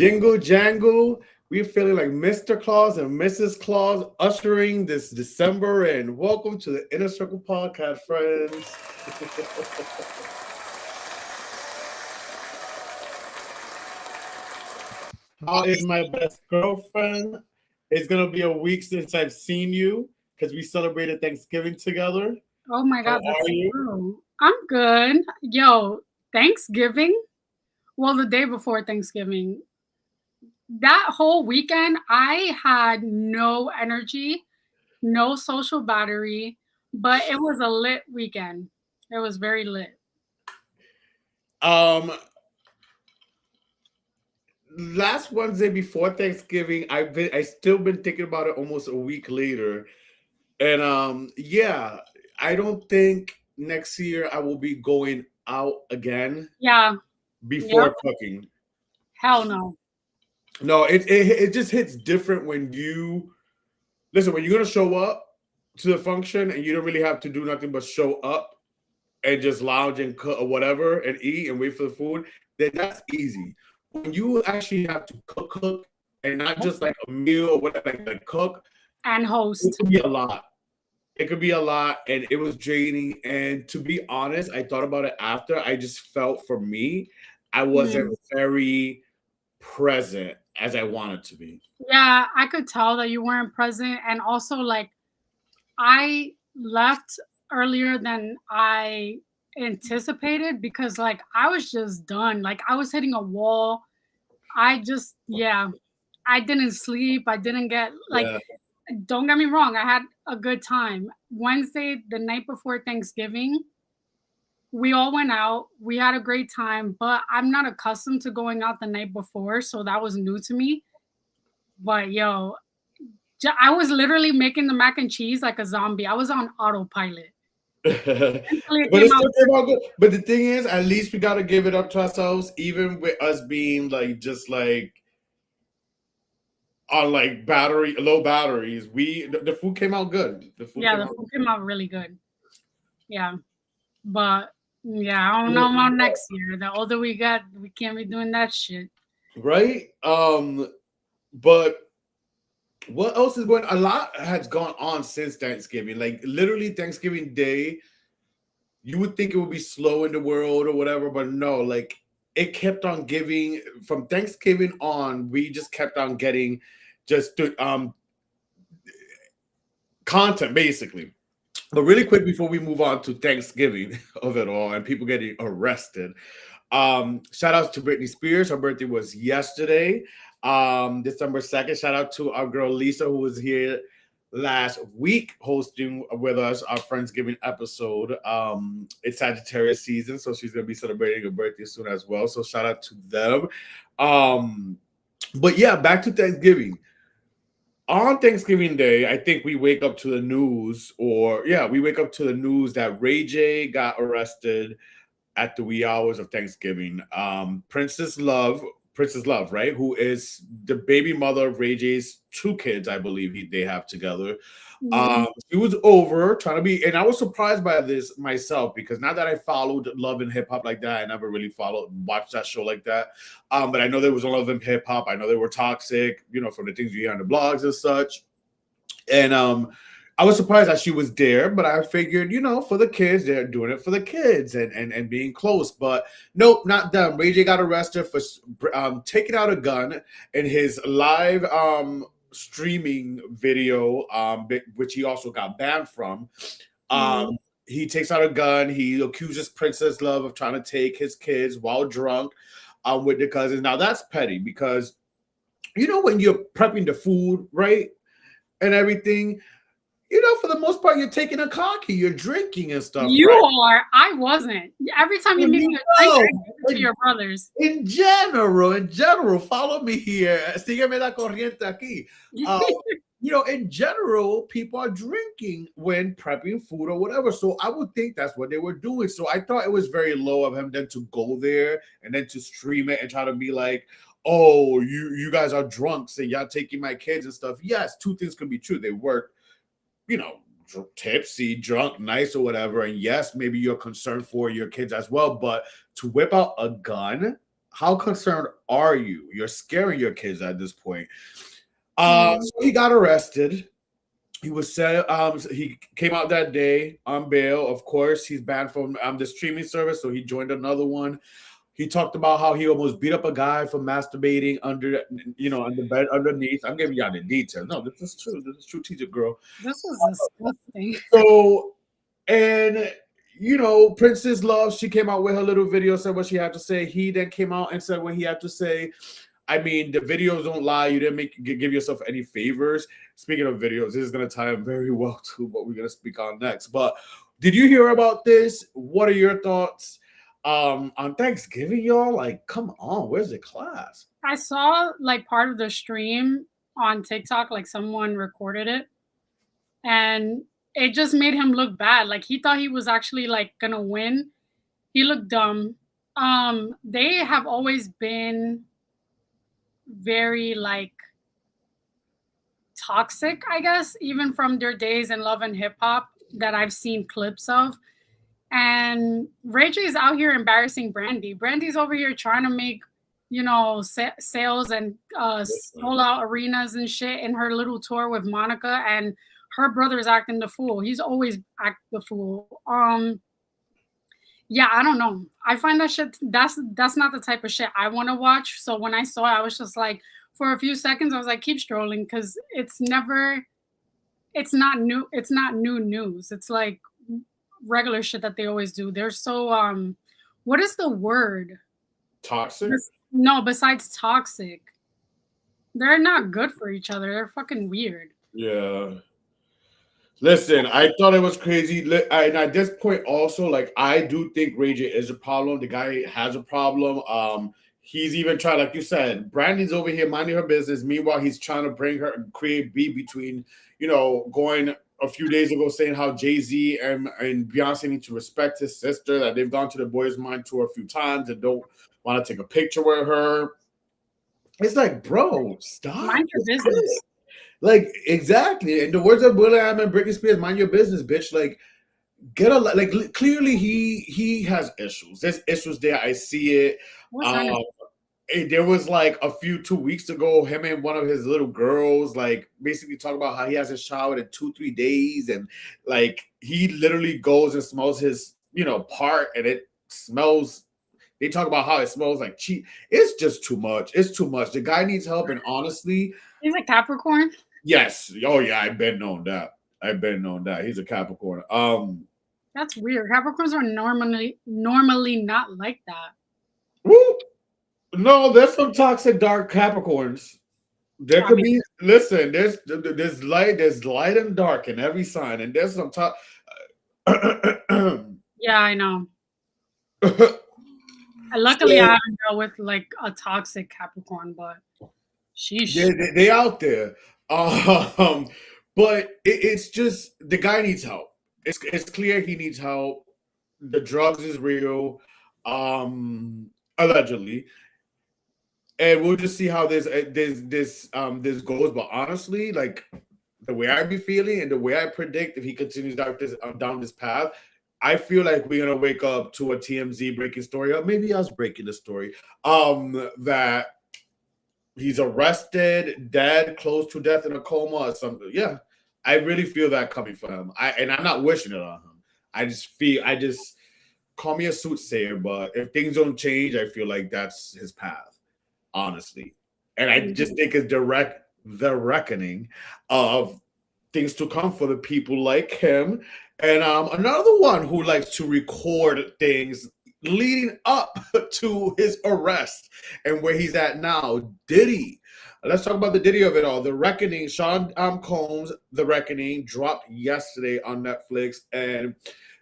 Jingle jangle. We're feeling like Mr. Claus and Mrs. Claus ushering this December in. Welcome to the Inner Circle Podcast, friends. How is my best girlfriend? It's gonna be a week since I've seen you because we celebrated Thanksgiving together. Oh my How God, are that's you? true. I'm good. Yo, Thanksgiving? Well, the day before Thanksgiving, that whole weekend, I had no energy, no social battery, but it was a lit weekend. It was very lit. Um, Last Wednesday before Thanksgiving, I still been thinking about it almost a week later. And yeah, I don't think next year I will be going out again Yeah, yep. before cooking. Hell no. No, it just hits different when you listen, when you're gonna show up to the function and you don't really have to do nothing but show up and just lounge and cook or whatever and eat and wait for the food, then that's easy. When you actually have to cook and not just like a meal or whatever, like cook, And it host. could be a lot. It could be a lot, and it was draining. And to be honest, I thought about it after. I just felt for me, I wasn't Mm. very present as I wanted to be. Yeah, I could tell that you weren't present. And also, like, I left earlier than I anticipated because like I was just done. Like I was hitting a wall. Yeah, I didn't sleep. I didn't get like Yeah. don't get me wrong, I had a good time. Wednesday, the night before Thanksgiving, we all went out. We had a great time, but I'm not accustomed to going out the night before, so that was new to me. But yo, I was literally making the mac and cheese like a zombie. I was on autopilot. But Until it came it out. still came out good. But the thing is, at least we gotta give it up to ourselves, even with us being like just like on like low batteries. The food came out good. The food Yeah, came the out food came out really good. Yeah, but yeah, I don't know about next year. The older we get, we can't be doing that shit. right. But what else is going? A lot has gone on since Thanksgiving. Like literally Thanksgiving Day, you would think it would be slow in the world or whatever, but no. Like it kept on giving from Thanksgiving on. We just kept on getting just content basically. But really quick before we move on to Thanksgiving of it all and people getting arrested, shout outs to Britney Spears. Her birthday was yesterday, December 2nd. Shout out to our girl Lisa, who was here last week hosting with us our Friendsgiving episode. It's Sagittarius season, so she's gonna be celebrating her birthday soon as well. So shout out to them. Um, but yeah, back to Thanksgiving. On Thanksgiving Day, I think we wake up to the news, or yeah, we wake up to the news that Ray J got arrested at the wee hours of Thanksgiving. Princess Love, right? Who is the baby mother of Ray J's two kids, I believe they have together. Mm, She was over trying to be, and I was surprised by this myself because not that I followed Love and Hip Hop like that, I never really watched that show like that. But I know there was a Love and Hip Hop. I know they were toxic, from the things you hear on the blogs and such. And I was surprised that she was there, but I figured, for the kids, they're doing it for the kids and being close. But nope, not them. Ray J got arrested for taking out a gun in his live streaming video, which he also got banned from. mm. He takes out a gun. He accuses Princess Love of trying to take his kids while drunk with the cousins. Now that's petty because when you're prepping the food, right, and everything, for the most part, you're taking a cocky, you're drinking and stuff, You right? are. I wasn't. Every time you Well, make me a drink, I give it to in, your brothers. in general, follow me here. Sígueme la corriente aquí. Uh, in general, people are drinking when prepping food or whatever. So I would think that's what they were doing. So I thought it was very low of him then to go there and then to stream it and try to be like, oh, you guys are drunks and y'all taking my kids and stuff. Yes, two things can be true. They work, you know, tipsy, drunk, nice, or whatever. And yes, maybe you're concerned for your kids as well. But to whip out a gun How concerned are you? You're scaring your kids at this point. Mm. So he got arrested. He was said he came out that day on bail. Of course, he's banned from the streaming service, so he joined another one. He talked about how he almost beat up a guy for masturbating under, on the bed underneath. I'm giving y'all the details. No, this is true. This is true, teacher girl. This is disgusting. So, and Princess Love, she came out with her little video, said what she had to say. He then came out and said what he had to say. I mean, the videos don't lie. You didn't give yourself any favors. Speaking of videos, this is going to tie in very well to what we're going to speak on next. But did you hear about this? What are your thoughts on Thanksgiving, y'all? Like, come on, where's the class? I saw like part of the stream on TikTok, like someone recorded it, and it just made him look bad. Like he thought he was actually like gonna win. He looked dumb. They have always been very like toxic, I guess, even from their days in Love and Hip Hop that I've seen clips of. And Ray J is out here embarrassing Brandy. Brandy's over here trying to make, sales and sold out arenas and shit in her little tour with Monica, and her brother's acting the fool. He's always act the fool. Yeah, I don't know. I find that shit that's not the type of shit I want to watch. So when I saw it, I was just like, for a few seconds, I was like, keep strolling, because it's not new news. It's like regular shit that they always do. They're so what is the word? Toxic? No, besides toxic. They're not good for each other. They're fucking weird. Yeah. Listen, I thought it was crazy. And at this point, also, like, I do think Ray J is a problem. The guy has a problem. He's even trying, like you said, Brandy's over here minding her business. Meanwhile, he's trying to create beef between, going a few days ago saying how Jay-Z and Beyonce need to respect his sister, that they've gone to the Boys Mind tour a few times and don't want to take a picture with her. It's like, bro, stop. Mind your business. Like, exactly. In the words of Will.i.am and Britney Spears, mind your business, bitch. Like, clearly he has issues. There's issues there. I see it. There was like 2 weeks ago, him and one of his little girls, like, basically talk about how he hasn't showered in 2-3 days, and like he literally goes and smells his part, and it smells. They talk about how it smells like cheap. It's just too much. It's too much. The guy needs help, and honestly, he's a Capricorn. Yes. Oh yeah, I've been known that. He's a Capricorn. That's weird. Capricorns are normally not like that. Woo! No, there's some toxic dark Capricorns. There could be. Listen, there's light and dark in every sign, and there's some top. Yeah, I know. Luckily, I haven't dealt with like a toxic Capricorn, but sheesh. They out there. But it's just the guy needs help. It's clear he needs help. The drugs is real, allegedly, and we'll just see how this goes. But honestly, like the way I be feeling and the way I predict, if he continues down this path, I feel like we're gonna wake up to a TMZ breaking story, or maybe us breaking the story, that he's arrested, dead, close to death in a coma or something. Yeah, I really feel that coming for him. I'm not wishing it on him. I just call me a soothsayer, but if things don't change, I feel like that's his path, honestly. And I just think it's the reckoning of things to come for the people like him. And another one who likes to record things leading up to his arrest and where he's at now, Diddy. Let's talk about the Diddy of it all. The Reckoning, Sean Combs, The Reckoning, dropped yesterday on Netflix. And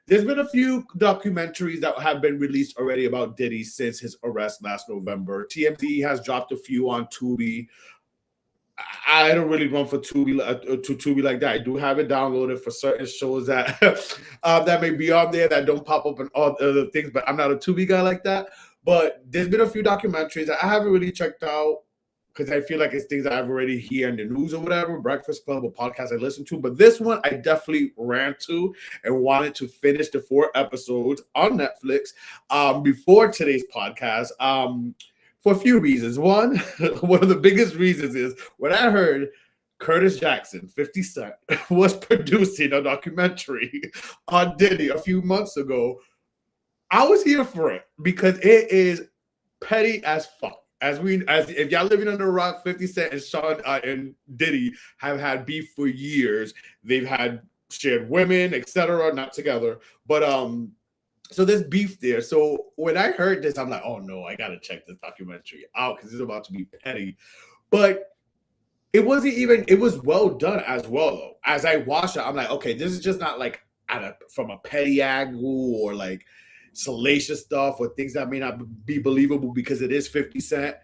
there's been a few documentaries that have been released already about Diddy since his arrest last November. TMZ has dropped a few on Tubi. I don't really run for Tubi like that. I do have it downloaded for certain shows that that may be on there that don't pop up in all other things, but I'm not a Tubi guy like that. But there's been a few documentaries that I haven't really checked out because I feel like it's things that I've already hear in the news or whatever, Breakfast Club or podcasts I listen to. But this one I definitely ran to and wanted to finish the 4 episodes on Netflix before today's podcast. for a few reasons. One, one of the biggest reasons is when I heard Curtis Jackson, 50 Cent, was producing a documentary on Diddy a few months ago. I was here for it because it is petty as fuck. As if y'all living under a rock, 50 Cent and Sean and Diddy have had beef for years. They've had shared women, etc. Not together, but so there's beef there. So when I heard this, I'm like, oh no, I gotta check this documentary out because it's about to be petty. But it wasn't even. It was well done as well though. As I watched it, I'm like, okay, this is just not like from a petty angle or like salacious stuff or things that may not be believable because it is 50 Cent.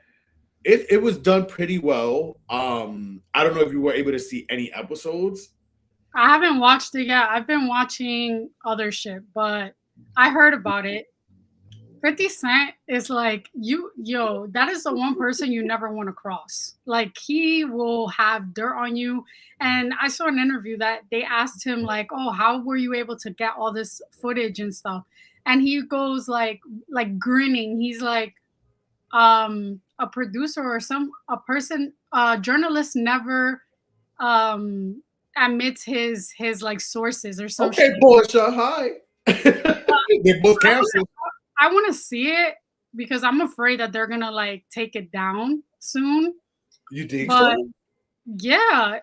It was done pretty well. I don't know if you were able to see any episodes. I haven't watched it yet. I've been watching other shit, but I heard about it. 50 Cent is like that is the one person you never want to cross. Like he will have dirt on you. And I saw an interview that they asked him like, "Oh, how were you able to get all this footage and stuff?" And he goes like grinning. He's like, a producer or a person, a journalist never admits his like sources or some Okay, shit. Portia, hi. They both canceled. I want to see it because I'm afraid that they're gonna like take it down soon. You think But so? yeah,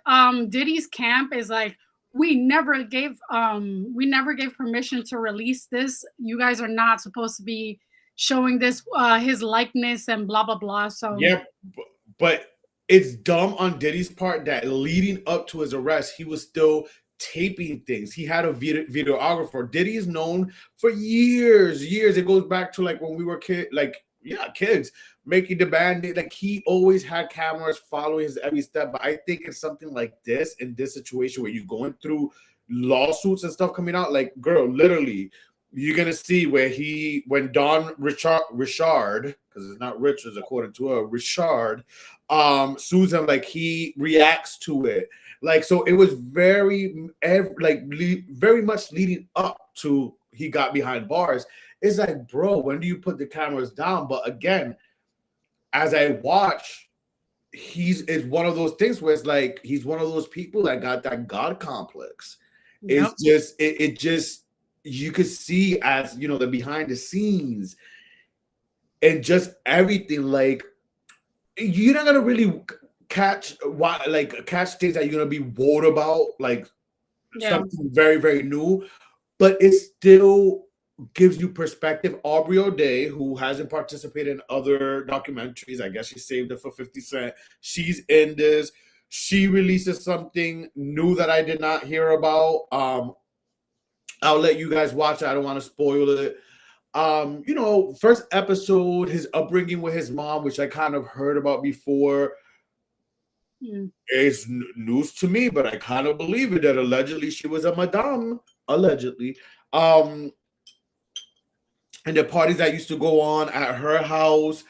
Diddy's camp is like we never gave permission to release this. You guys are not supposed to be showing this his likeness and blah blah blah. So Yeah, but it's dumb on Diddy's part that leading up to his arrest, he was still taping things. He had a videographer. Diddy is known for years. It goes back to like when we were kids making the band. Like he always had cameras following his every step. But I think it's something like this in this situation where you're going through lawsuits and stuff coming out. Like, girl, literally, you're gonna see when Don Richard, because it's not Richards according to her, Richard, sues him, like he reacts to it. Like, so it was very much leading up to he got behind bars. It's like, bro, when do you put the cameras down? But again, as I watch, is one of those things where it's like he's one of those people that got that God complex. yep. It's just it just you could see, as you know, the behind the scenes and just everything. Like you're not gonna really catch things that you're gonna be worried about, like something very very new, but it still gives you perspective. Aubrey O'Day, who hasn't participated in other documentaries, I guess she saved it for 50 Cent. She's in this. She releases something new that I did not hear about. I'll let you guys watch it. I don't want to spoil it. First episode, his upbringing with his mom, which I kind of heard about before, is news to me, but I kind of believe it that allegedly she was a madame, allegedly. And the parties that used to go on at her house.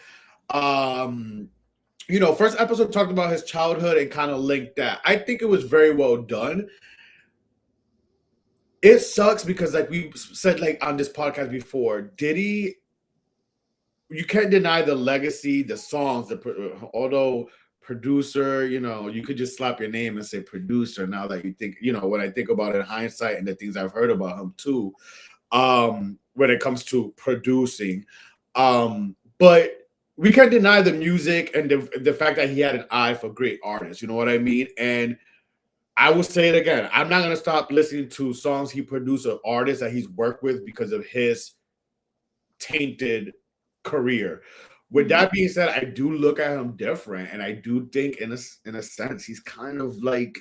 First episode talked about his childhood and kind of linked that. I think it was very well done. It sucks because, like we said, like on this podcast before, Diddy, you can't deny the legacy, the songs, although producer, you could just slap your name and say producer now that you think, when I think about it in hindsight and the things I've heard about him too, when it comes to producing. But we can't deny the music and the fact that he had an eye for great artists, you know what I mean? And I will say it again. I'm not going to stop listening to songs he produced or artists that he's worked with because of his tainted career. With that being said, I do look at him different, and I do think, in a sense, he's kind of like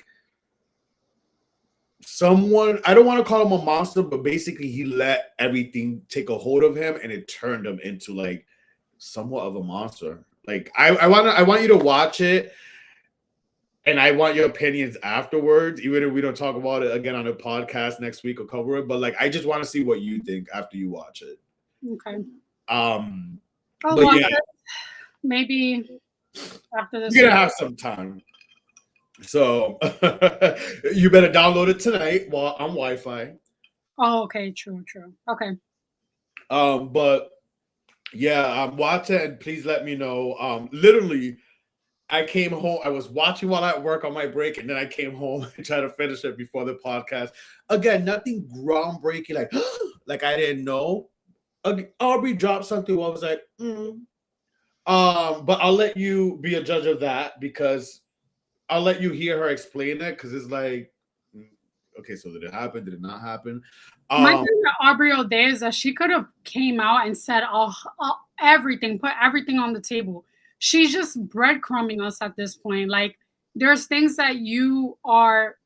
someone. I don't want to call him a monster, but basically, he let everything take a hold of him, and it turned him into like somewhat of a monster. Like I want you to watch it. And I want your opinions afterwards, even if we don't talk about it again on a podcast next week or cover it. But like, I just want to see what you think after you watch it. Okay. I'll watch it. Maybe after this. You're gonna have some time, so you better download it tonight while on Wi-Fi. Oh, okay. True. Okay. But Yeah, watch it and please let me know. Literally, I came home. I was watching while at work on my break, and then I came home and tried to finish it before the podcast. Again, nothing groundbreaking, like like I didn't know. Aubrey dropped something. Where I was like, but I'll let you be a judge of that because I'll let you hear her explain it because it's like, mm, okay, so did it happen? Did it not happen? My Um, thing with Aubrey O'Day is that she could have came out and said everything, put everything on the table. She's just breadcrumbing us at this point. Like there's things that you are,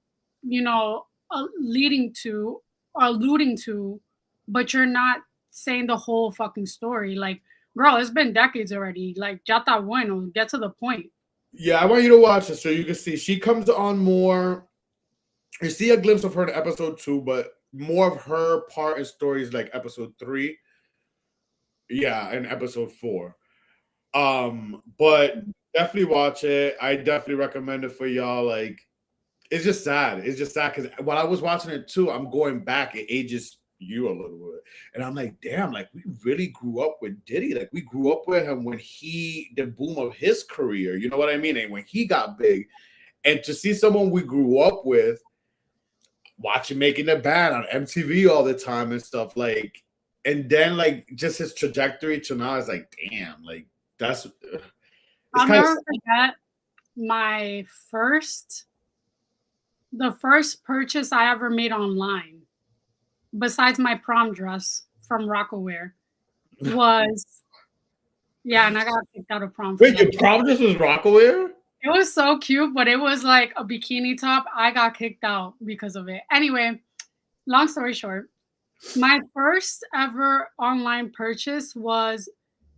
leading to or alluding to, but you're not saying the whole fucking story. Like, girl, it's been decades already. Like, ya está bueno. Get to the point. yeah, I want you to watch it so you can see she comes on more. You see a glimpse of her in episode 2, but more of her part in stories like episode 3. Yeah, and episode 4. But definitely watch it. I definitely recommend it for y'all. Like, it's just sad. It's just sad because while I was watching it too, I'm going back. It ages you a little bit, and I'm like, damn, like we really grew up with Diddy. Like we grew up with him when the boom of his career. You know what I mean? And when he got big, and to see someone we grew up with watching Making the Band on MTV all the time and stuff like, and then like just his trajectory to now is like, damn, like that's it's I'll kind of never forget my the first purchase I ever made online, besides my prom dress from Rockaware, was yeah, and I got kicked out of prom for wait. that. Your prom dress was Rockaware? It was so cute, but it was like a bikini top. I got kicked out because of it. Anyway, long story short, my first ever online purchase was,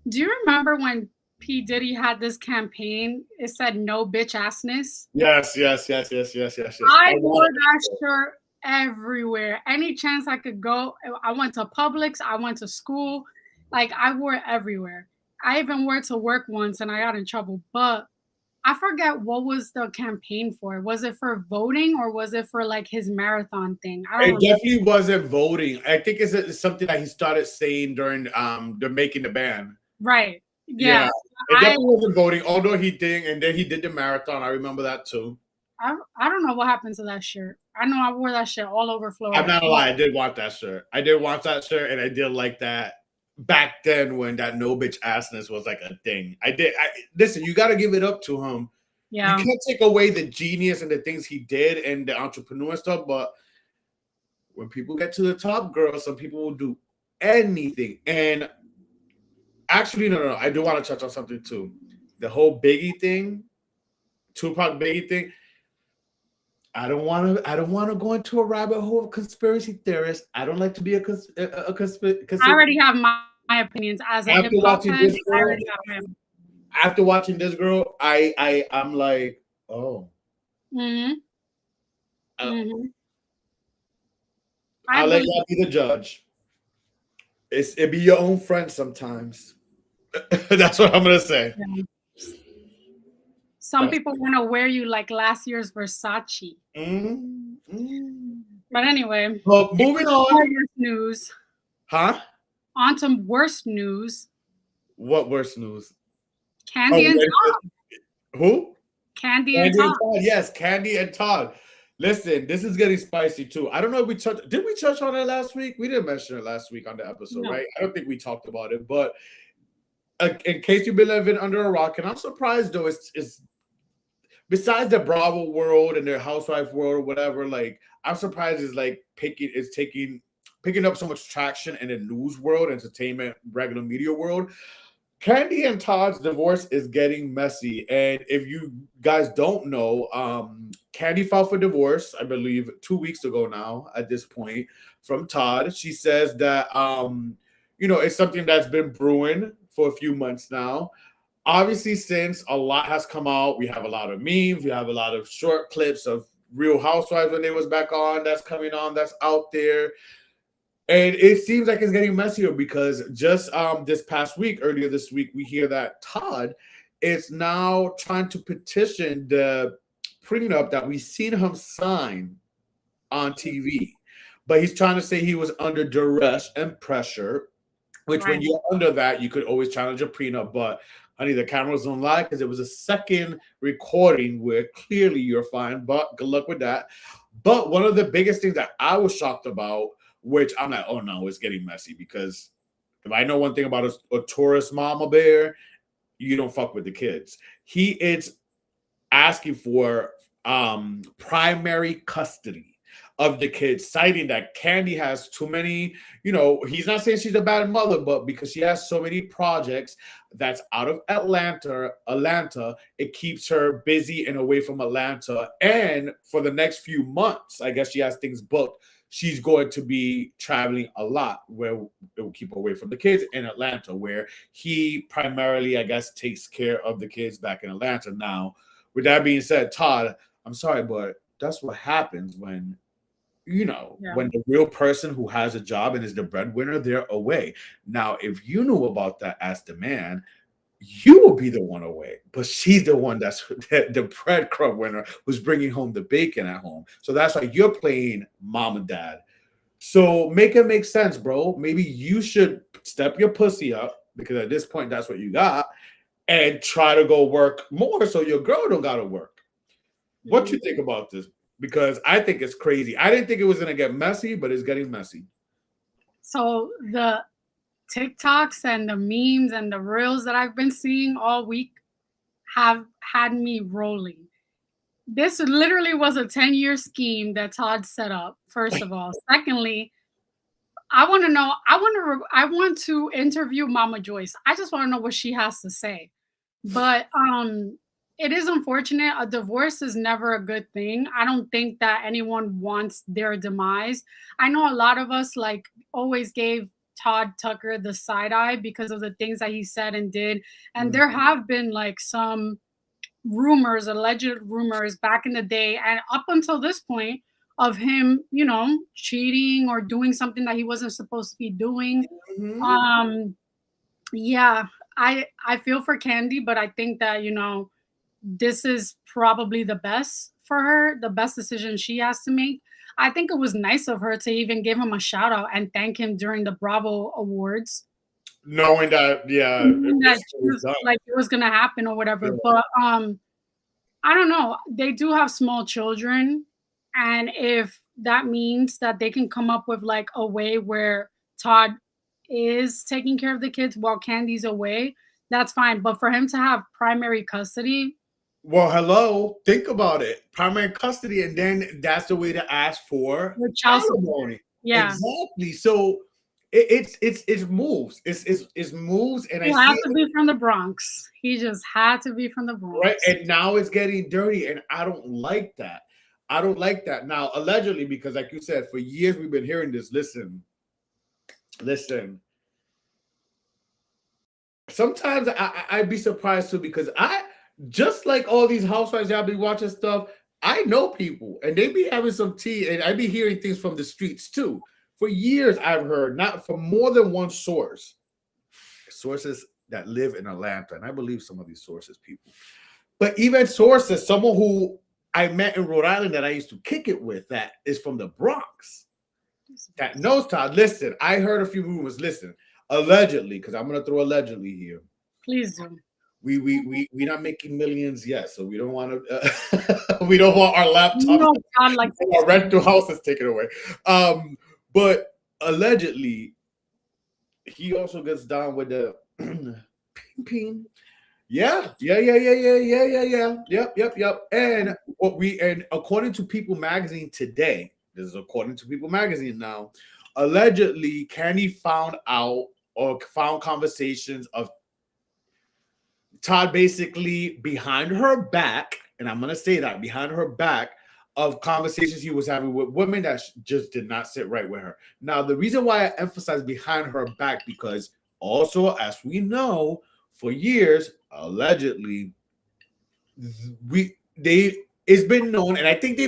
do you remember when P. Diddy had this campaign? It said no bitch assness. Yes, yes, yes, yes, yes, yes, yes. I wore that shirt everywhere. Any chance I could go, I went to Publix, I went to school, like I wore it everywhere. I even wore it to work once and I got in trouble. But I forget what was the campaign for. Was it for voting or was it for like his marathon thing? I don't It remember. definitely wasn't voting. I think it's something that he started saying during the Making the Band. Right. Yeah, Yeah. it I definitely wasn't voting. Although he did, and then he did the marathon. I remember that too. I don't know what happened to that shirt. I know I wore that shit all over I'm Florida. not gonna lie, I did want that shirt. I did want that shirt, and I did like that back then when that no bitch assness was like a thing. Listen. You got to give it up to him. You Yeah. can't take away the genius and the things he did and the entrepreneur stuff, but when people get to the top, girl, some people will do anything. And actually, no. I do want to touch on something too. The whole Biggie thing, Tupac Biggie thing. I don't want to. I don't want to go into a rabbit hole of conspiracy theorists. I don't like to be a I already have my opinions as a hip after hop watching fan. this I girl. already have him. After watching this girl, I'm like, oh, Mhm. uh, Mhm. I I'll let believe y'all be the judge. It be your own friend sometimes. That's what I'm gonna say. yeah. Some That's, people want to wear you like last year's Versace. mm, mm. But anyway, Well, moving on, serious news. huh? On to worst news. What worse news? Oh, Candy and Todd. who? Candy and Candy and Todd. Todd. Yes, Candy and Todd. Listen, this is getting spicy too. I don't know if we touched. Did we touch on it last week? We didn't mention it last week on the episode, No. right? I don't think we talked about it. But in case you've been living under a rock, and I'm surprised though, it's besides the Bravo world and the Housewife world or whatever. Like, I'm surprised it's picking up so much traction in the news world, entertainment, regular media world. Candy and Todd's divorce is getting messy. And if you guys don't know, Candy filed for divorce, I believe, 2 weeks ago now at this point from Todd. She says that, it's something that's been brewing for a few months now. Obviously, since a lot has come out, we have a lot of memes, we have a lot of short clips of Real Housewives when they was back on, that's coming on, that's out there. And it seems like it's getting messier because just this past week, earlier this week, we hear that Todd is now trying to petition the prenup that we've seen him sign on TV. But he's trying to say he was under duress and pressure. which when Right. you're under that, you could always challenge a prenup. But honey, the cameras don't lie because it was a second recording where clearly you're fine. But good luck with that. But one of the biggest things that I was shocked about, which I'm like, oh no, it's getting messy because if I know one thing about a tourist mama bear, you don't fuck with the kids. He is asking for primary custody of the kids, citing that Kandi has too many, he's not saying she's a bad mother, but because she has so many projects that's out of Atlanta, it keeps her busy and away from Atlanta. And for the next few months, I guess she has things booked. She's going to be traveling a lot where it will keep her away from the kids in Atlanta, where he primarily, I guess, takes care of the kids back in Atlanta. Now, with that being said, Todd, I'm sorry, but that's what happens when Yeah. when the real person who has a job and is the breadwinner, they're away. Now, if you knew about that as the man, you will be the one away. But she's the one that's the breadcrumb winner who's bringing home the bacon at home. So that's why you're playing mom and dad. So make it make sense, bro. Maybe you should step your pussy up because at this point, that's what you got, and try to go work more so your girl don't gotta work. What you think about this? Because I think it's crazy. I didn't think it was gonna get messy, but it's getting messy. So the TikToks and the memes and the reels that I've been seeing all week have had me rolling. This literally was a 10-year scheme that Todd set up, first of all. Secondly, I want to know, I want to interview Mama Joyce. I just want to know what she has to say. But it is unfortunate. A divorce is never a good thing. I don't think that anyone wants their demise. I know a lot of us like always gave Todd Tucker the side eye because of the things that he said and did. And Mm. there have been like some rumors, alleged rumors back in the day and up until this point of him, cheating or doing something that he wasn't supposed to be doing. Mhm. Um yeah, I feel for Candy, but I think that, this is probably the best for her, the best decision she has to make. I think it was nice of her to even give him a shout out and thank him during the Bravo Awards. Knowing that, yeah, Knowing that it she was was done. like it was gonna happen or whatever. Yeah. But I don't know. They do have small children. And if that means that they can come up with like a way where Todd is taking care of the kids while Candy's away, that's fine. But for him to have primary custody, Well, hello. Think about it. Primary custody, and then that's the way to ask for with child support, alimony. yeah, Exactly. So it's moves. It's moves, and I he see had it to be from the Bronx. He just had to be from the right. Bronx. And now it's getting dirty, and I don't like that. I don't like that. Now, allegedly, because like you said, for years we've been hearing this. Listen. Sometimes I'd be surprised too because I just like all these housewives y'all be watching stuff. I know people and they be having some tea, and I be hearing things from the streets too. For years, I've heard not from more than one source, sources that live in Atlanta, and I believe some of these sources, people, but even sources, someone who I met in Rhode Island that I used to kick it with, that is from the Bronx, that knows Todd. Listen, I heard a few rumors. Listen, allegedly, because I'm gonna throw allegedly here. Please do. We not making millions yet, so we don't want to. We don't want our You laptops, know God likes our rental houses taken away. But allegedly, he also gets down with the ping ping. Yeah. Yep. And according to People Magazine today, this is according to People Magazine now, allegedly, Kenny found out or found conversations of Todd basically behind her back, and I'm gonna say that behind her back, of conversations he was having with women that just did not sit right with her. Now, the reason why I emphasize behind her back, because also, as we know, for years, allegedly, it's been known, and I think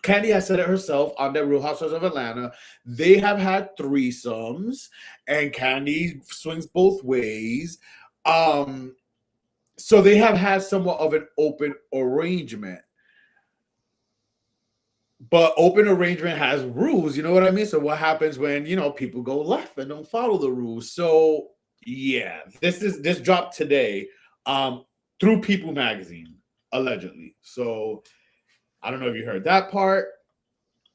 Kandi has said it herself on the Real Housewives of Atlanta. They have had threesomes, and Kandi swings both ways. So they have had somewhat of an open arrangement. But open arrangement has rules, you know what I mean? So what happens when, people go left and don't follow the rules? So yeah, this dropped today um through People magazine allegedly. So I don't know if you heard that part.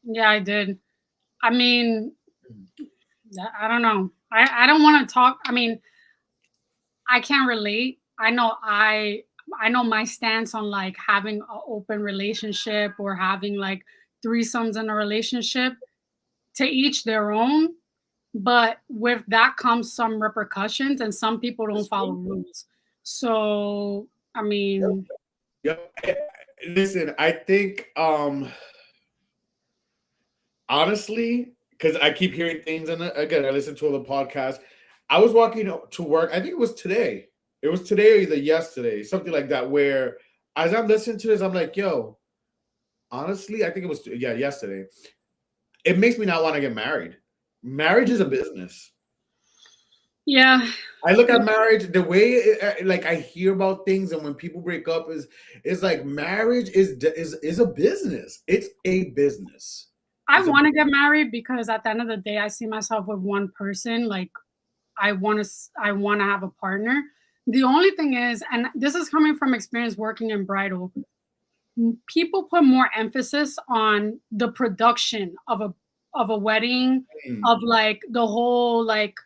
Yeah, I did. I mean, I don't know. I don't want to talk. I mean, I can't relate. I know my stance on like having an open relationship or having like threesomes in a relationship. To each their own, but with that comes some repercussions, and some people don't follow rules. So, I Yep. mean, Yep. Listen, I think honestly, because I keep hearing things, and again, I listen to other podcasts. I was walking to work. I think it was today. It was today or either yesterday, something like that. Where as I'm listening to this, I'm like, "Yo, honestly, I think it was yesterday. It makes me not want to get married. Marriage is a business. yeah, I look at marriage the way, like I hear about things, and when people break up, is like marriage is a business. It's a business. I It's a want to get married because at the end of the day, I see myself with one person. Like, I want to have a partner. The only thing is, and this is coming from experience working in bridal, people put more emphasis on the production of a wedding, mm, of like the whole like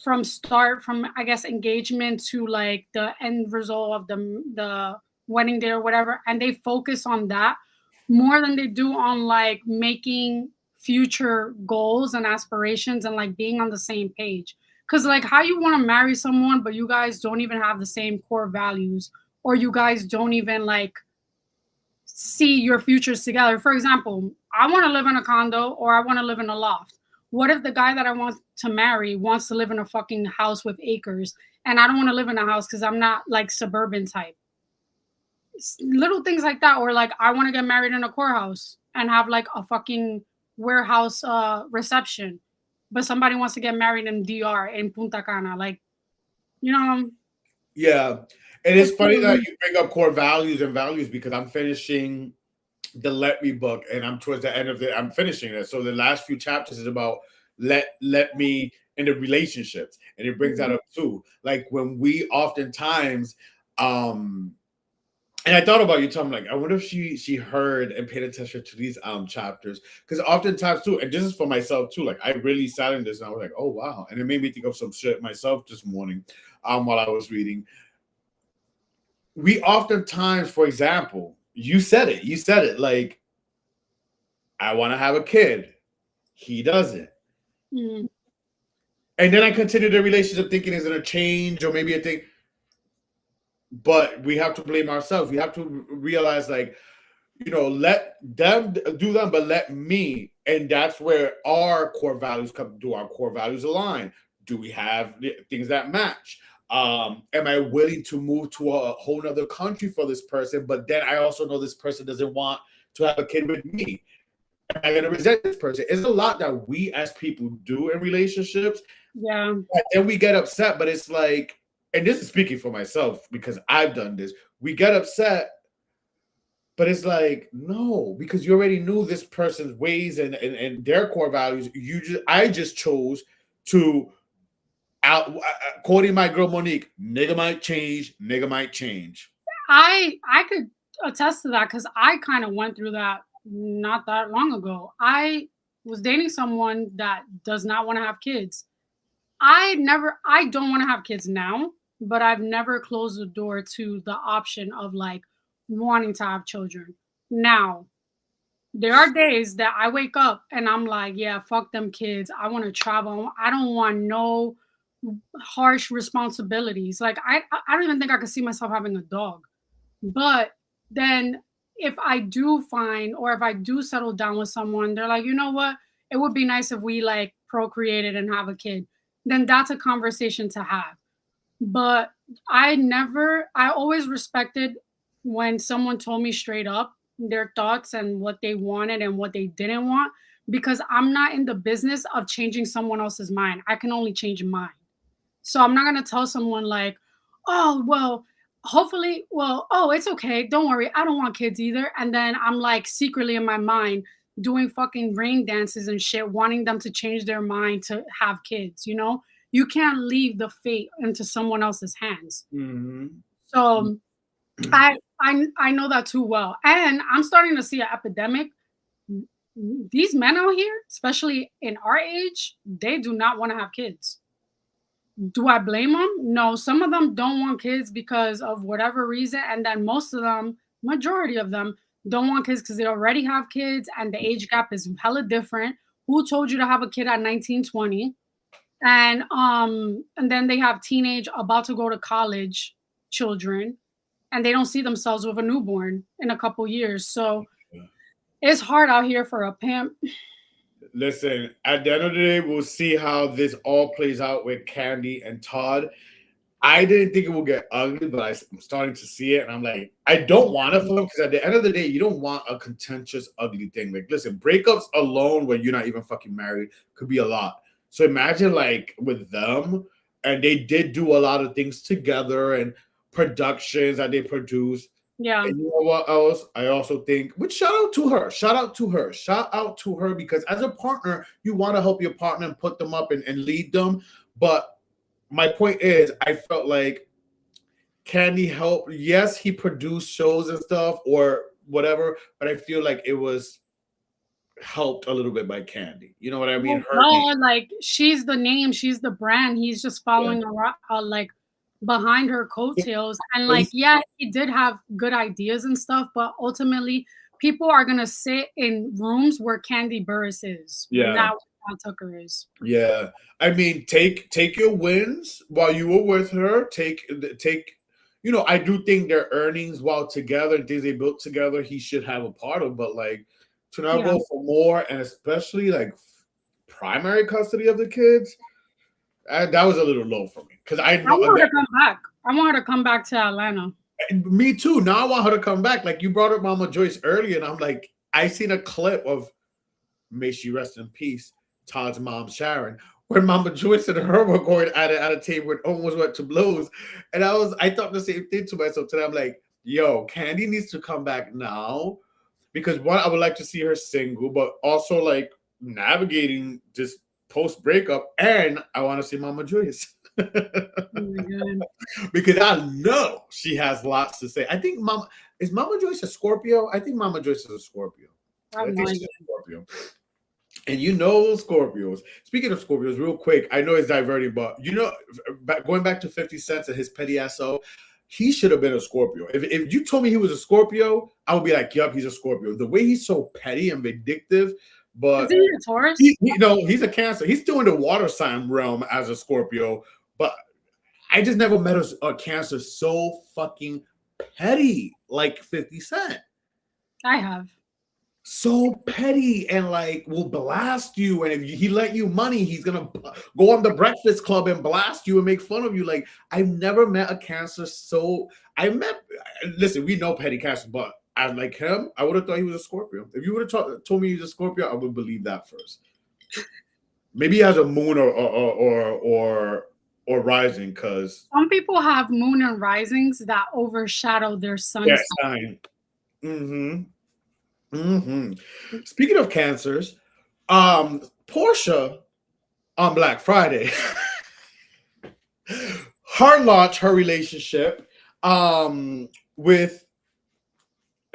from start, from I guess engagement to like the end result of the wedding day or whatever, and they focus on that more than they do on like making future goals and aspirations and like being on the same page. Cause like how you want to marry someone, but you guys don't even have the same core values, or you guys don't even like see your futures together. For example, I want to live in a condo or I want to live in a loft. What if the guy that I want to marry wants to live in a fucking house with acres and I don't want to live in a house because I'm not like suburban type? Little things like that. Or like I want to get married in a courthouse and have like a fucking warehouse reception. But somebody wants to get married in DR in Punta Cana. Like, you know, yeah, and it's it's funny that really, you bring up core values and values because I'm finishing the Let Me book, and I'm towards the end of it. I'm finishing it. So the last few chapters is about let me in the relationships, and it brings that mhm. up too. Like when we oftentimes, um, and I thought about you, Tom. Like I wonder if she heard and paid attention to these chapters because oftentimes too, and this is for myself too. Like I really sat in this and I was like, oh wow, and it made me think of some shit myself this morning, while I was reading. We oftentimes, for example, you said it like I want to have a kid. He doesn't. Mm. And then I continue the relationship thinking it's going to change or maybe I think, but we have to blame ourselves. We have to realize, like, let them do them, but let me. And that's where our core values come. Do our core values align? Do we have things that match? Am I willing to move to a whole nother country for this person? But then I also know this person doesn't want to have a kid with me. Am I going to resent this person? It's a lot that we as people do in relationships. Yeah. And we get upset, but it's like, and this is speaking for myself because I've done this. We get upset, but it's like, no, because you already knew this person's ways and their core values. I just chose to quoting my girl Monique, nigga might change. I could attest to that because I kind of went through that not that long ago. I was dating someone that does not want to have kids. I don't want to have kids now, but I've never closed the door to the option of like wanting to have children. Now, there are days that I wake up and I'm like, yeah, fuck them kids. I want to travel. I don't want no harsh responsibilities. Like I don't even think I could see myself having a dog. But then if I do find or if I do settle down with someone, they're like, you know what? It would be nice if we like procreated and have a kid. Then that's a conversation to have. But I always respected when someone told me straight up their thoughts and what they wanted and what they didn't want, because I'm not in the business of changing someone else's mind. I can only change mine. So I'm not going to tell someone like, "Oh, well, hopefully, well, oh, it's okay. Don't worry. I don't want kids either. And then I'm like secretly in my mind doing fucking rain dances and shit, wanting them to change their mind to have kids, you know? You can't leave the fate into someone else's hands. Mhm. So I know that too well. And I'm starting to see an epidemic. These men out here, especially in our age, they do not want to have kids. Do I blame them? No, some of them don't want kids because of whatever reason, and then most of them, majority of them, don't want kids because they already have kids and the age gap is hella different. Who told you to have a kid at 19, 20? And then they have teenage about to go to college children and they don't see themselves with a newborn in a couple years. So it's hard out here for a pimp. Listen, at the end of the day, we'll see how this all plays out with Kandi and Todd. I didn't think it would get ugly, but I'm starting to see it, and I'm like, I don't want it for them because at the end of the day, you don't want a contentious, ugly thing. Like, listen, breakups alone when you're not even fucking married could be a lot. So imagine like with them, and they did do a lot of things together and productions that they produce. Yeah. And you know what else? I also think, which shout out to her, shout out to her, shout out to her, because as a partner, you want to help your partner and put them up and lead them. But my point is, I felt like Candy helped. Yes, he produced shows and stuff or whatever, but I feel like it was helped a little bit by Candy. You know what I mean? Her name. No, like she's the name, she's the brand. He's just Yeah. following around, like behind her coattails. And But like, yeah, he did have good ideas and stuff, but ultimately, people are gonna sit in rooms where Candy Burris is, yeah, not where Todd Tucker is. yeah. I mean, take your wins while you were with her. Take. You know, I do think their earnings while together and things they built together, he should have a part of. But like to now Yeah, go for more, and especially like primary custody of the kids, that was a little low for me because I I know want her that, to come back. I want her to come back to Atlanta. me too. Now I want her to come back. Like you brought up Mama Joyce earlier, and I'm like, I seen a clip of may she rest in peace, Todd's mom Sharon, where Mama Joyce and her were going at a table and almost went to blows. And I thought the same thing to myself today. I'm like, yo, Candy needs to come back now because one, I would like to see her single, but also like navigating this post breakup, and I want to see Mama Joyce. Oh my God. Because I know she has lots to say. I think Mama Joyce a Scorpio? I think Mama Joyce is a Scorpio. I I have no think she's idea. a Scorpio. And you know Scorpios. Speaking of Scorpios, real quick, I know it's diverting, but you know, going back to 50 Cent and his petty SO, he should have been a Scorpio. If you told me he was a Scorpio, I would be like, yup, he's a Scorpio. The way he's so petty and vindictive, but Isn't he a Taurus? he's a Cancer. He's still in the water sign realm as a Scorpio, but I just never met a Cancer so fucking petty like 50 Cent. I have. So petty and like will blast you, and if he let you money, he's gonna go on the Breakfast Club and blast you and make fun of you. Like I've never met a Cancer so. Listen, we know petty Cancer, but as like him, I would have thought he was a Scorpio. If you would have told me he's a Scorpio, I would believe that first. Maybe he has a moon or rising, because Some people have moon and risings that overshadow their sun yeah, sign. sign. Mm-hmm. Mm-hmm. Speaking of Cancers, Portia on Black Friday, her relationship with,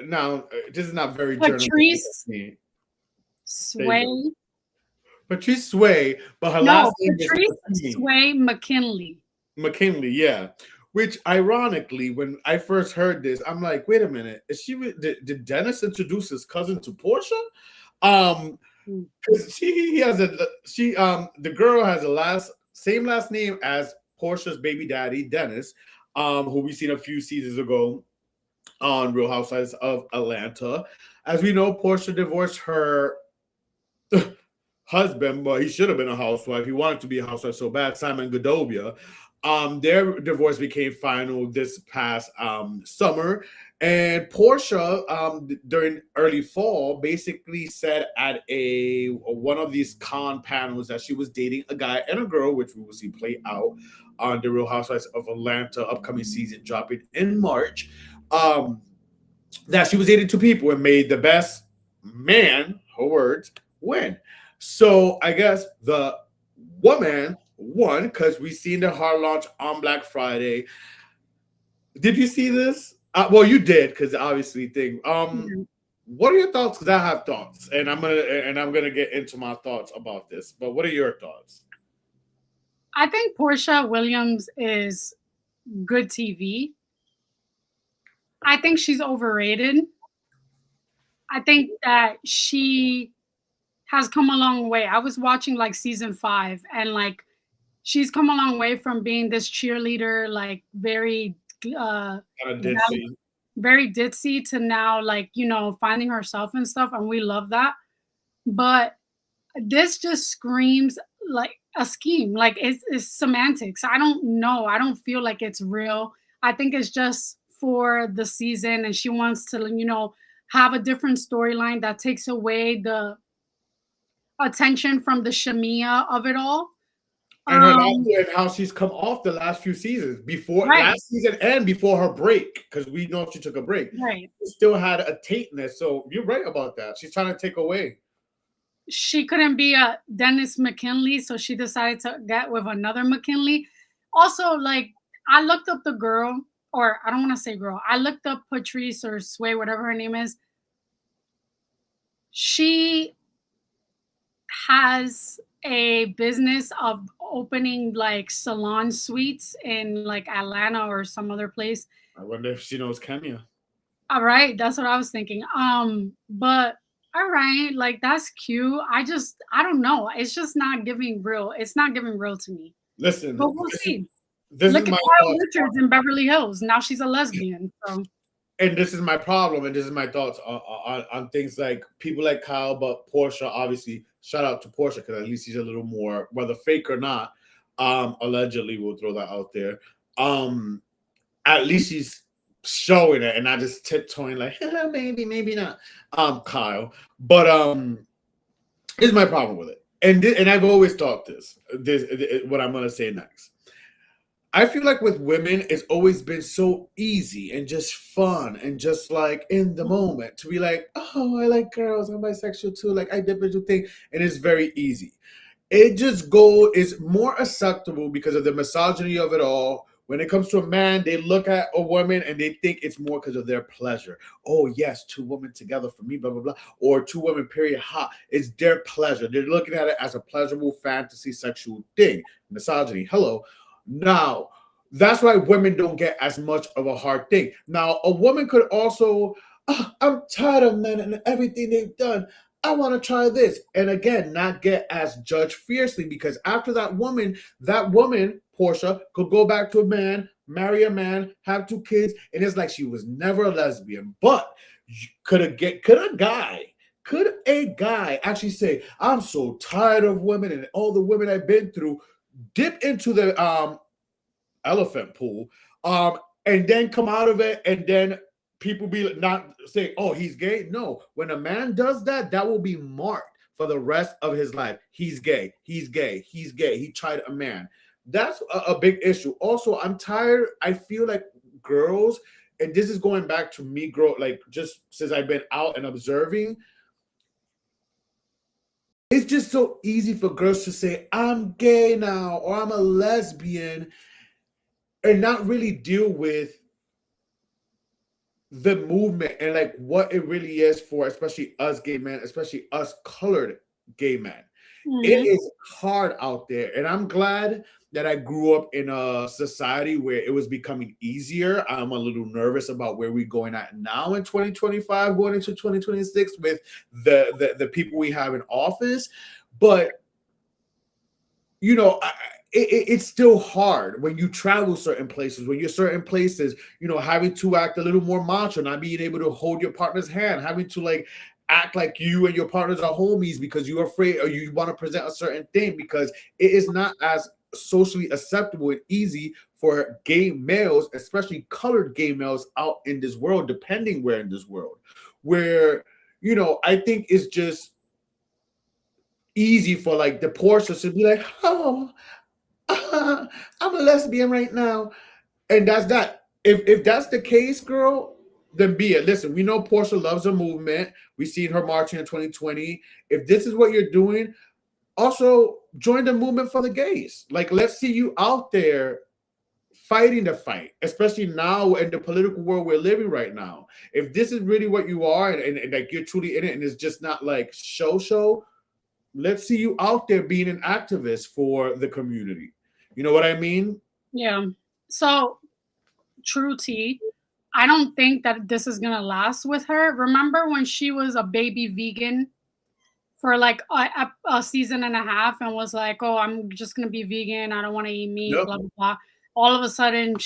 now this is not very journalistic Patrice of me. Sway. Patrice Sway, but her No, last name is Patrice McKinley. Sway McKinley. McKinley, yeah. Which ironically, when I first heard this, I'm like, wait a minute, did Dennis introduce his cousin to Portia? Because the girl has same last name as Portia's baby daddy, Dennis, who we seen a few seasons ago on Real Housewives of Atlanta. As we know, Portia divorced her husband, but he should have been a housewife. He wanted to be a housewife so bad, Simon Godobia. Their divorce became final this past summer, And Portia, during early fall, basically said at a one of these con panels that she was dating a guy and a girl, which we will see play out on the Real Housewives of Atlanta upcoming season dropping in March. Um, that she was dating two people and made the best man, her words, win. So I guess the woman won because we seen the hard launch on Black Friday. Did you see this? Well, you did because obviously thing. Mhm. What are your thoughts? Because I have thoughts, and I'm gonna get into my thoughts about this. But what are your thoughts? I think Portia Williams is good TV. I think she's overrated. I think that she has come a long way. I was watching like season 5 and like she's come a long way from being this cheerleader, like uh Kind of did val- see. very ditzy to now like, finding herself and stuff and we love that. But this just screams like a scheme. Like it's semantics. I don't know. I don't feel like it's real. I think it's just for the season and she wants to, have a different storyline that takes away the attention from the shamia of it all. And her Um, laughter and how she's come off the last few seasons before right, last season and before her break, because we know she took a break. right. She still had a taintness. So you're right about that. She's trying to take away. She couldn't be a Dennis McKinley, so she decided to get with another McKinley. Also, like I looked up the girl, or I don't want to say girl. I looked up Patrice or Sway, whatever her name is. She has a business of opening like salon suites in like Atlanta or some other place. I wonder if she knows Kenya. All right, that's what I was thinking. But all right, like that's cute. I don't know. It's just not giving real. It's not giving real to me. But Listen, we'll see. this is Look at my Kyle thoughts. Richards in Beverly Hills. Now she's a lesbian. So And this is my problem, and this is my thoughts on things like people like Kyle, but Portia. Obviously, shout out to Portia because at least he's a little more, whether fake or not. Allegedly, we'll throw that out there. Um, at least he's showing it and not just tiptoeing like maybe, maybe not. Kyle, but here's my problem with it, and I've always thought this what I'm gonna say next. I feel like with women, it's always been so easy and just fun and just like in the moment to be like, oh, I like girls, I'm bisexual too, like I did a thing, and it's very easy. It just go is more acceptable because of the misogyny of it all. When it comes to a man, they look at a woman and they think it's more because of their pleasure. Oh yes, two women together for me, blah blah blah, or two women period hot. It's their pleasure. They're looking at it as a pleasurable fantasy sexual thing. Misogyny. Hello. Now, that's why women don't get as much of a hard thing. Now, a woman could also, "Oh, I'm tired of men and everything they've done. I want to try this." And again, not get as judged fiercely because after that woman, Portia, could go back to a man, marry a man, have two kids, and it's like she was never a lesbian. But could a guy actually say, I'm so tired of women and all the women I've been through, dip into the elephant pool, and then come out of it, and then people be not saying, "Oh, he's gay." No, when a man does that, that will be marked for the rest of his life. He's gay. He's gay. He's gay. He tried a man. That's a big issue. Also, I'm tired. I feel like girls, and this is going back to me, grow like just since I've been out and observing. It's just so easy for girls to say, I'm gay now, or I'm a lesbian, and not really deal with the movement and like what it really is for especially us gay men, especially us colored gay men. It mhm. is hard out there, and I'm glad that I grew up in a society where it was becoming easier. I'm a little nervous about where we're going at now in 2025 going into 2026 with the people we have in office. But it's still hard when you travel certain places, when you're certain places, having to act a little more macho, not being able to hold your partner's hand, having to like act like you and your partners are homies because you're afraid or you want to present a certain thing because it is not as socially acceptable and easy for gay males, especially colored gay males out in this world, depending where in this world, where, I think it's just easy for like the Porsche to be like, oh, I'm a lesbian right now. And that's that. If that's the case, girl, then be it. Listen, we know Portia loves her movement. We seen her marching in 2020. If this is what you're doing, also join the movement for the gays. Like, let's see you out there fighting the fight, especially now in the political world we're living right now. If this is really what you are, and like you're truly in it, and it's just not like show, let's see you out there being an activist for the community. You know what I mean? Yeah. So, true tea. I don't think that this is gonna last with her. Remember when she was a baby vegan for like a season and a half and was like, "Oh, I'm just gonna be vegan. I don't want to eat meat." Yep. Blah blah blah. All of a sudden,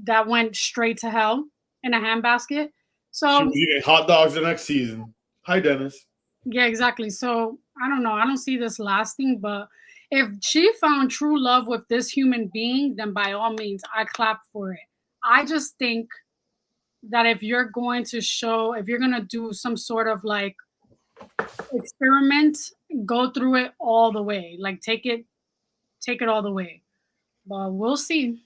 that went straight to hell in a handbasket. She So was eating hot dogs the next season. Hi, Dennis. yeah, exactly. So I don't know. I don't see this lasting, but if she found true love with this human being, then by all means, I clap for it. I just think that if you're going to if you're going to do some sort of like experiment, go through it all the way. Like take it all the way. But we'll see.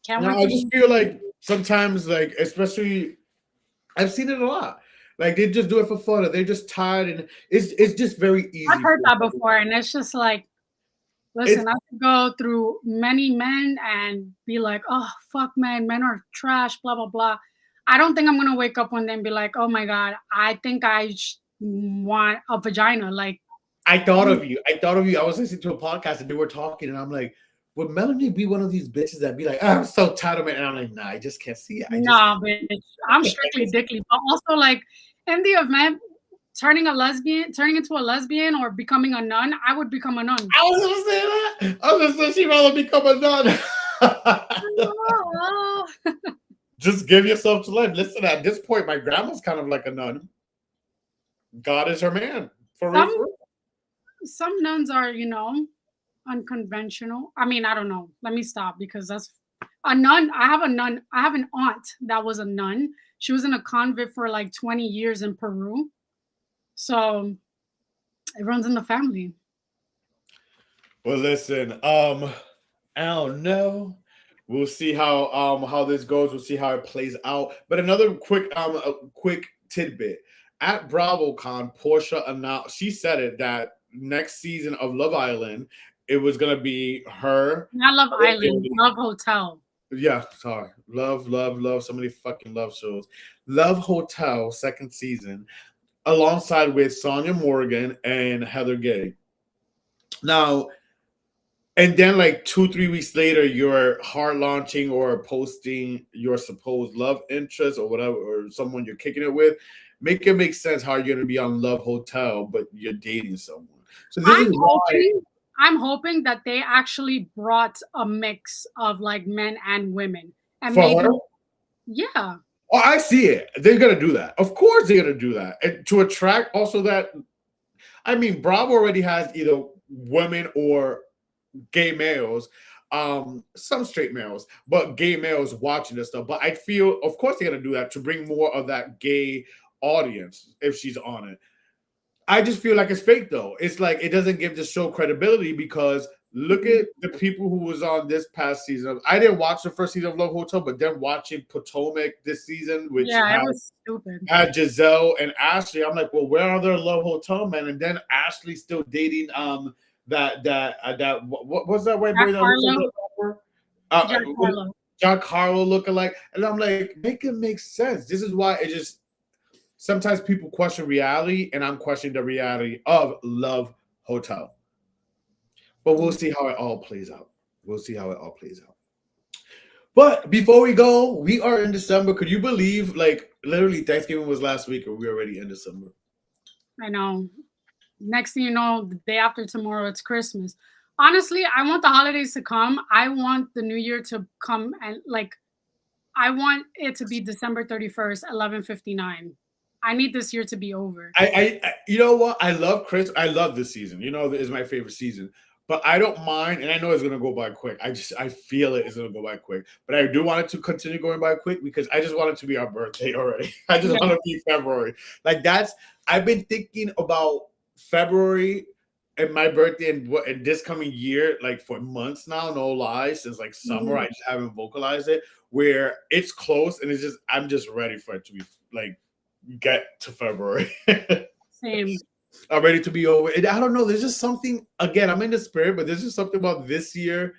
Can't Now, wait I for just you. feel like sometimes, like, especially, I've seen it a lot. Like, they just do it for fun, or they're just tired, and it's just very I've easy heard for that them. before, and it's just like, It's listen, I could go through many men and be like, oh, fuck, man, men are trash, blah, blah, blah. I don't think I'm going to wake up one day and be like, oh my God, I think want a vagina. Like, I thought of you. I thought of you. I was listening to a podcast and they were talking, and I'm like, would Melanie be one of these bitches that be like, oh, I'm so tired of it? And I'm like, nah, I just can't see it. I just nah, bitch, I'm strictly dickly. But also, like, in the event turning into a lesbian or becoming a nun, I would become a nun. I was gonna say that. I was gonna say she'd rather become a nun. Just give yourself to life. Listen, at this point, my grandma's kind of like a nun. God is her man. For real, Some for real. some nuns are, unconventional. I mean, I don't know. Let me stop because that's a nun. I have a nun. I have an aunt that was a nun. She was in a convent for like 20 years in Peru. So it runs in the family. Well, listen, I don't know. We'll see how this goes. We'll see how it plays out. But another quick tidbit. At BravoCon, Portia announced, she said it, that next season of Love Island, it was gonna be her. Not Love Island, Love Hotel. Yeah, sorry. Love. So many fucking love shows. Love Hotel, second season, alongside with Sonia Morgan and Heather Gay. Now, and then like 2-3 weeks later, you're hard launching or posting your supposed love interest or whatever, or someone you're kicking it with. Make it make sense how you're gonna be on Love Hotel, but you're dating someone. So this is why I'm hoping that they actually brought a mix of like men and women. And for maybe her. yeah. Oh, I see it. They're gonna do that. Of course, they're gonna do that, and to attract also that. I mean, Bravo already has either women or gay males, some straight males, but gay males watching this stuff. But I feel, of course, they're gonna do that to bring more of that gay audience if she's on it. I just feel like it's fake though. It's like it doesn't give the show credibility because look at the people who was on this past season. I didn't watch the first season of Love Hotel, but then watching Potomac this season, which Yeah, it was stupid. had Giselle and Ashley. I'm like, well, where are their Love Hotel men? And then Ashley still dating that what was that white boy that looks like Giancarlo lookalike? And I'm like, make it make sense. This is why it just sometimes people question reality, and I'm questioning the reality of Love Hotel. But we'll see how it all plays out. We'll see how it all plays out. But before we go, we are in December. Could you believe, like, literally Thanksgiving was last week, and we're already in December? I know. Next thing you know, the day after tomorrow, it's Christmas. Honestly, I want the holidays to come. I want the new year to come and like, I want it to be December 31st, 11:59. I need this year to be over. You know what? I love Chris. I love this season. You know, it's my favorite season. but I don't mind, and I know it's gonna go by quick. I feel it's gonna go by quick. But I do want it to continue going by quick because I just want it to be our birthday already. I just Yeah, want to be February. Like that's I've been thinking about February and my birthday and what in this coming year, like for months now, no lie, since like summer. mhm, I just haven't vocalized it. Where it's close and it's just I'm just ready for it to be like get to February. same. I'm ready to be over. And I don't know. There's just something. Again, I'm in the spirit, but there's just something about this year.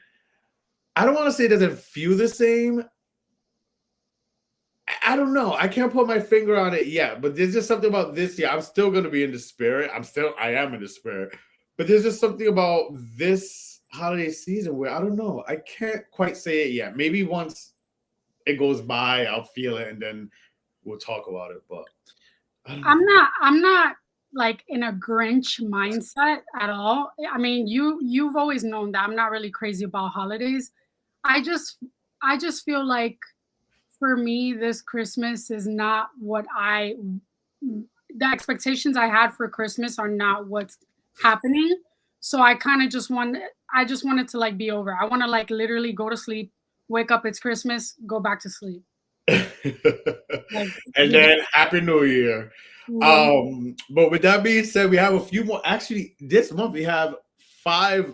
I don't want to say it doesn't feel the same. I don't know. I can't put my finger on it yet, but there's just something about this year. I'm still going to be in the spirit. I am in the spirit, but there's just something about this holiday season where I don't know. I can't quite say it yet. Maybe once it goes by, I'll feel it, and then we'll talk about it. But I don't know. I'm not like in a Grinch mindset at all. I mean, you've always known that I'm not really crazy about holidays. I just I just feel like for me this Christmas is not what the expectations I had for Christmas are not what's happening. So I kind of I just want it to like be over. I want to like literally go to sleep, wake up, it's Christmas, go back to sleep. Like And yeah. then Happy New Year. Mhm. But with that being said, we have a few more. Actually, this month we have five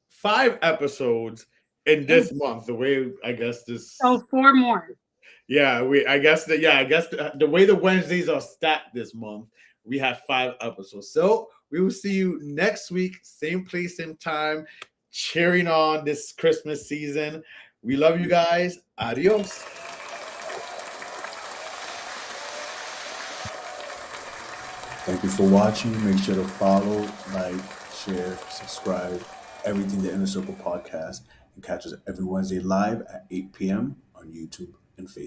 five episodes in Oh, this month. The way I guess so this, four more. yeah, I guess the way the Wednesdays are stacked this month, we have five episodes. So we will see you next week, same place, same time, cheering on this Christmas season. We love you guys. Adios. Thank you for watching. Make sure to follow, like, share, subscribe, everything the Inner Circle podcast, and catch us every Wednesday live at 8 p.m. on YouTube and Facebook.